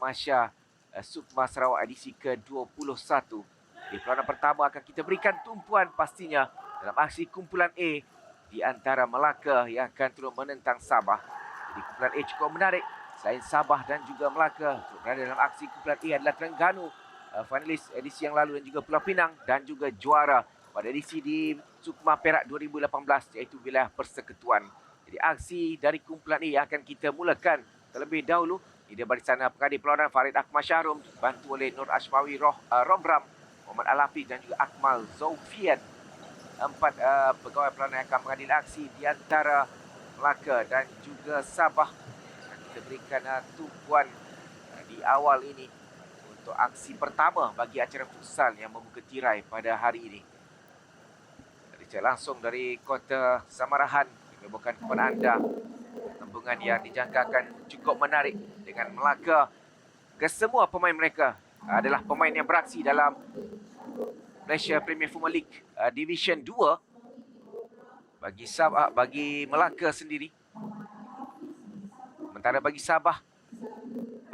Masya Sukma Sarawak edisi ke-21. Di perlawanan pertama akan kita berikan tumpuan pastinya dalam aksi kumpulan A di antara Melaka yang akan turut menentang Sabah. Jadi kumpulan A cukup menarik. Selain Sabah dan juga Melaka, turut berada dalam aksi kumpulan A adalah Terengganu, finalis edisi yang lalu, dan juga Pulau Pinang, dan juga juara pada edisi di Sukma Perak 2018 iaitu wilayah persekutuan. Jadi aksi dari kumpulan A akan kita mulakan terlebih dahulu. Di barisan pengadil perlawanan Farid Akmal Syahrum dibantu oleh Nur Ashmawi Romram, Muhammad Al-Hafiz dan juga Akmal Zaufian. 4 pegawai perlawanan yang akan mengadil aksi di antara Melaka dan juga Sabah. Kita berikan tumpuan di awal ini untuk aksi pertama bagi acara futsal yang membuka tirai pada hari ini. Langsung dari Kota Samarahan, kami bawakan kepada anda sambungan yang dijangkakan cukup menarik dengan Melaka. Kesemua pemain mereka adalah pemain yang beraksi dalam Malaysia Premier Football League Division 2 bagi Melaka sendiri. Sementara bagi Sabah,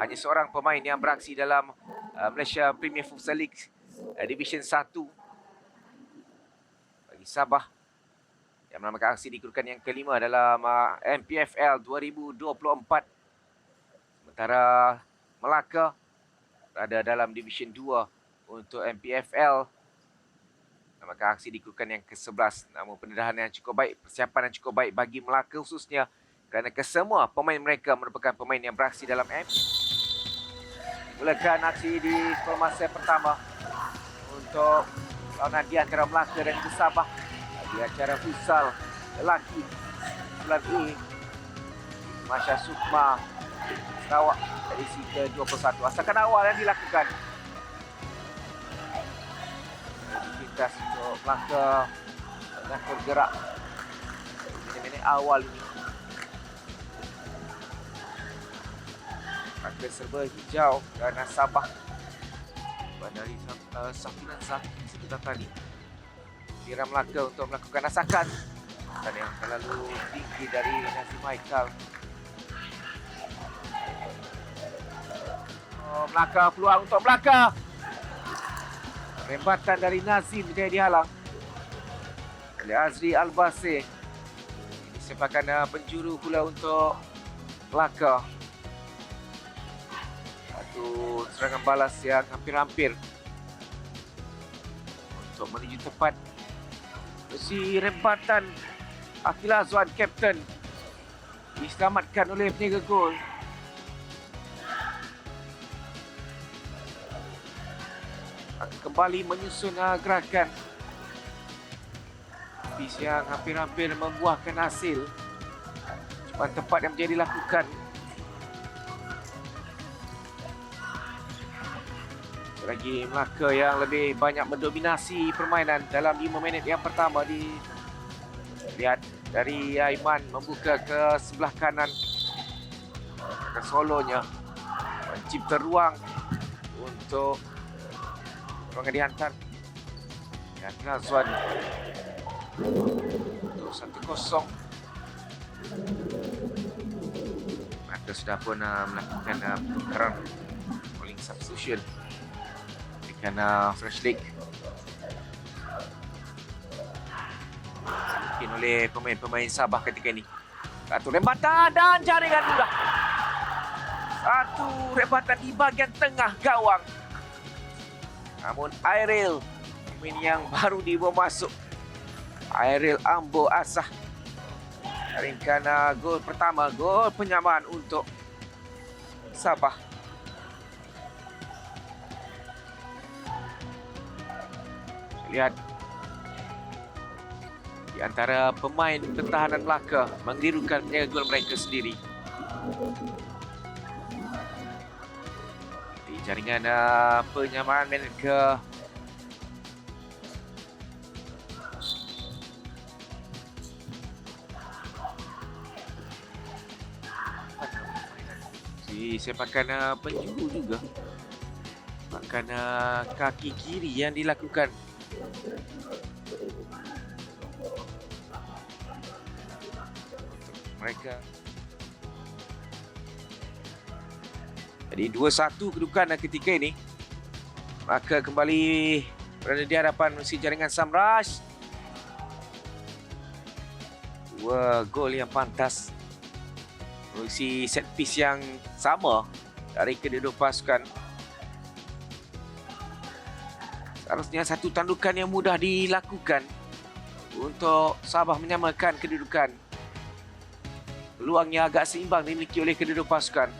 hanya seorang pemain yang beraksi dalam Malaysia Premier Futsal League Division 1 bagi Sabah, yang menamakan aksi di kedudukan yang kelima dalam MPFL 2024. Sementara Melaka berada dalam Division 2 untuk MPFL, menamakan aksi di kedudukan yang ke-11. Namun pendedahan yang cukup baik, persiapan yang cukup baik bagi Melaka khususnya kerana kesemua pemain mereka merupakan pemain yang beraksi dalam mulakan aksi di formasi pertama untuk lawanan di antara Melaka dan juga Sabah di acara futsal lelaki bulan A Masya Sukma Sarawak edisi ke-21. Asalkan awal yang dilakukan aktivitas untuk Melaka tengah bergerak minit-minit awal ini. Melaka serba hijau dan Sabah dari Safinan Zaki sebentar tadi. Kira Melaka untuk melakukan asakan dan yang terlalu tinggi dari Nazim Haikal. Melaka, peluang untuk Melaka. Rembatan dari Nazim dia dihalang oleh Azri Al-Basir. Ini sepakan penjuru pula untuk Melaka. Satu serangan balas yang hampir-hampir untuk menuju tepat. Si rembatan Akil Azwan, kapten, diselamatkan oleh penjaga gol. Kembali menyusun gerakan bis yang hampir-hampir membuahkan hasil. Cuma tepat yang menjadi lakukan. Lagi Melaka yang lebih banyak mendominasi permainan dalam 5 minit yang pertama. Lihat dari Aiman membuka ke sebelah kanan ke solonya, mencipta ruang untuk ruangan dihantar dan Nazwan untuk 1-0. Melaka sudah pun melakukan penukaran rolling substitution dengan fresh leg mungkin oleh pemain-pemain Sabah ketika ini. Satu rembatan dan jaringan mudah. Satu rembatan di bahagian tengah gawang. Namun Airil, pemain yang baru dibawa masuk, Airil Ambo Asah, jaringkan gol pertama, gol penyamaan untuk Sabah. Lihat di antara pemain pertahanan Melaka mengelirukan penjaga gol mereka sendiri. Di jaringan penyamaan minit ke di sepakan penjuru juga. Bahkan kaki kiri yang dilakukan. Mereka Jadi 2-1 kedudukan ketika ini. Maka kembali berada di hadapan si jaringan Samras. 2 gol yang pantas. Melalui set piece yang sama dari kedua pasukan. Seharusnya satu tandukan yang mudah dilakukan untuk Sabah menyamakan kedudukan. Peluangnya agak seimbang dimiliki oleh kedua pasukan.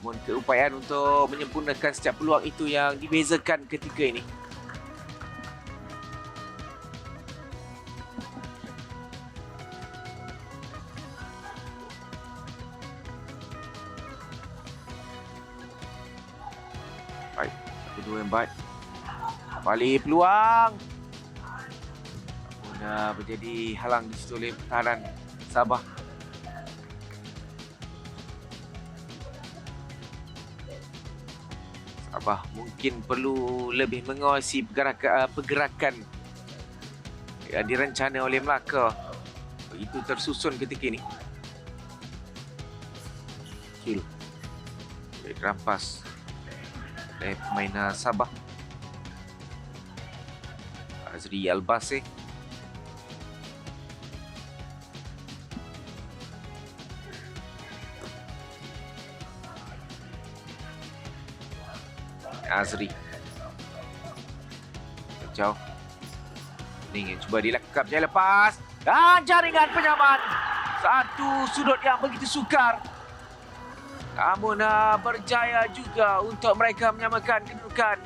Namun keupayaan untuk menyempurnakan setiap peluang itu yang dibezakan ketika ini. Baik, kedua yang baik. Kembali peluang. Namun menjadi halang di situ oleh pertahanan Sabah. Sabah mungkin perlu lebih mengawasi pergerakan yang direncana oleh Melaka. Begitu tersusun ketika ini. Kill. Dirampas oleh pemain Sabah. Azri Albase. Azri jauh. Ini cuba dilakukan jaya lepas dan jaringan penyaman. Satu sudut yang begitu sukar. Namun berjaya juga untuk mereka menyamakan kedudukan.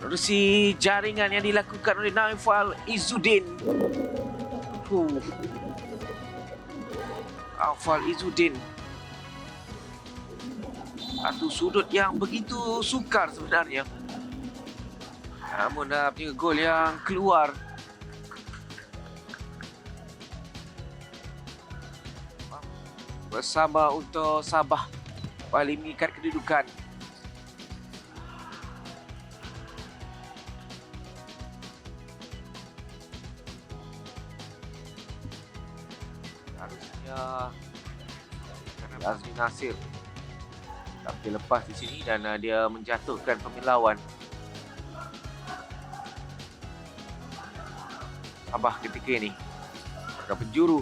Menerusi jaringan yang dilakukan oleh Naifal Izzuddin. Naifal Izzuddin. Satu sudut yang begitu sukar sebenarnya. Namun punya gol yang keluar. Bersama untuk Sabah kembali mengikat kedudukan. Harusnya Azmi Nasir tapi lepas di sini dan dia menjatuhkan pemain lawan. Sabah ketika ini agak penjuru.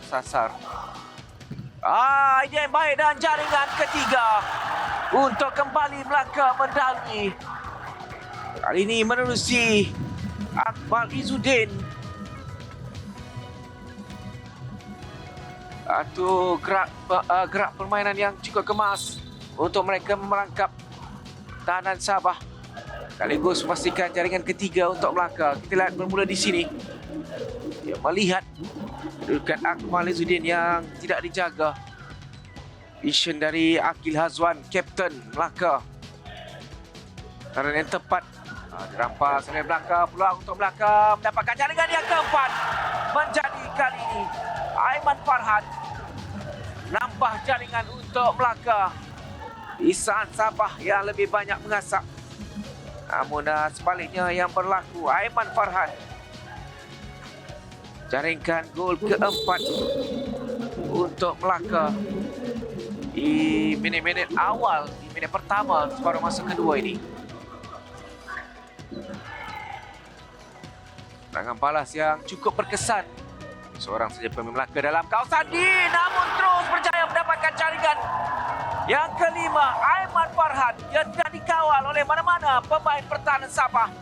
Sasar. Idea yang baik dan jaringan ketiga untuk kembali Melaka mendalui. Kali ini menerusi Akmal Izzuddin. Satu gerak permainan yang cukup kemas untuk mereka merangkap tahanan Sabah. Sekaligus memastikan jaringan ketiga untuk Melaka. Kita lihat bermula di sini. Dia melihat kedudukan Akmal Izzuddin yang tidak dijaga. Vision dari Akil Hazwan, Kapten Melaka. Taran yang tepat. Dirampas oleh Melaka. Peluang untuk Melaka mendapatkan jaringan yang keempat. Menjadi kali ini Aiman Farhan nambah jaringan untuk Melaka. Di saat Sabah yang lebih banyak mengasak. Namun sebaliknya yang berlaku Aiman Farhan jaringkan gol keempat untuk Melaka di minit-minit awal, di minit pertama separuh masa kedua ini. Serangan balas yang cukup berkesan. Seorang saja pemain Melaka dalam kawasan D, namun terus berjaya mendapatkan jaringan yang kelima. Aiman Farhan yang tidak dikawal oleh mana-mana pemain pertahanan Sabah.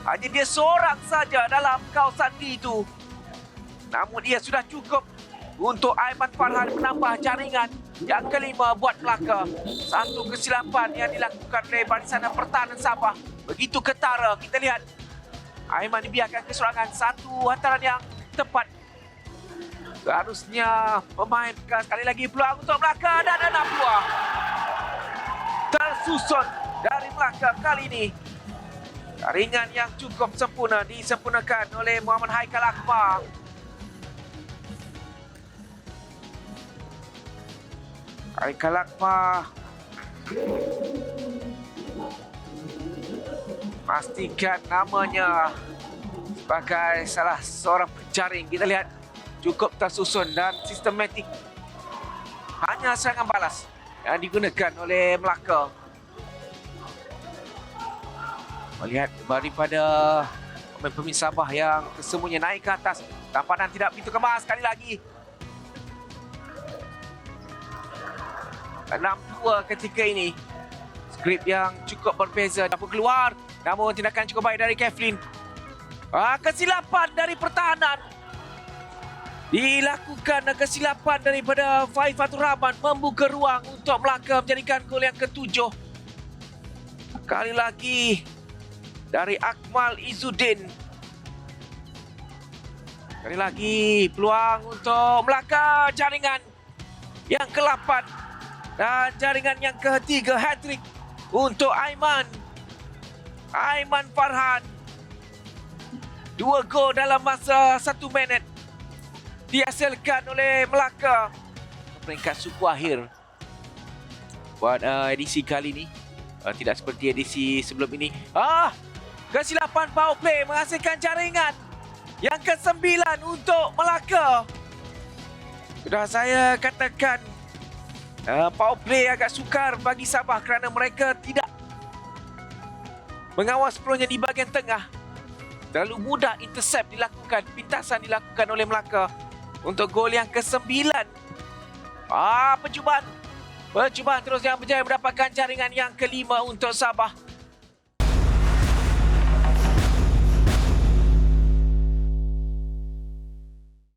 Hanya dia seorang saja dalam kawasan D itu. Namun ia sudah cukup untuk Aiman Farhan menambah jaringan yang kelima buat Melaka. Satu kesilapan yang dilakukan oleh barisan pertahanan Sabah. Begitu ketara, kita lihat Aiman dibiarkan keserangan. Satu hantaran yang tepat. Seharusnya pemain sekali lagi peluang untuk Melaka dan 6 buah tersusun dari Melaka kali ini. Jaringan yang cukup sempurna disempurnakan oleh Muhammad Haikal Akbar. Haikal Akbar pastikan namanya sebagai salah seorang penjaring. Kita lihat cukup tersusun dan sistematik. Hanya serangan balas yang digunakan oleh Melaka. Melihat daripada pemain-pemain Sabah yang kesemuanya naik ke atas. Tampanan tidak pintu kemas sekali lagi. 6-2 ketika ini. Skrip yang cukup berbeza dapat keluar. Namun tindakan cukup baik dari Kevlin. Kesilapan dari pertahanan. Dilakukan kesilapan daripada Faiz Fatur Rahman membuka ruang untuk Melaka menjadikan gol yang ke-7. Kali lagi dari Akmal Izzuddin. Kali lagi peluang untuk Melaka, jaringan yang ke-8 dan jaringan yang ke-3, hat-trick untuk Aiman Farhan. 2 gol dalam masa 1 minit dihasilkan oleh Melaka. Peringkat suku akhir buat edisi kali ini. Tidak seperti edisi sebelum ini. Kesilapan power play menghasilkan jaringan yang ke-9 untuk Melaka. Sudah saya katakan power play agak sukar bagi Sabah kerana mereka tidak mengawal sepenuhnya di bahagian tengah. Terlalu mudah intercept dilakukan, pintasan dilakukan oleh Melaka untuk gol yang ke-9. Percubaan terus yang berjaya mendapatkan jaringan yang ke-5 untuk Sabah.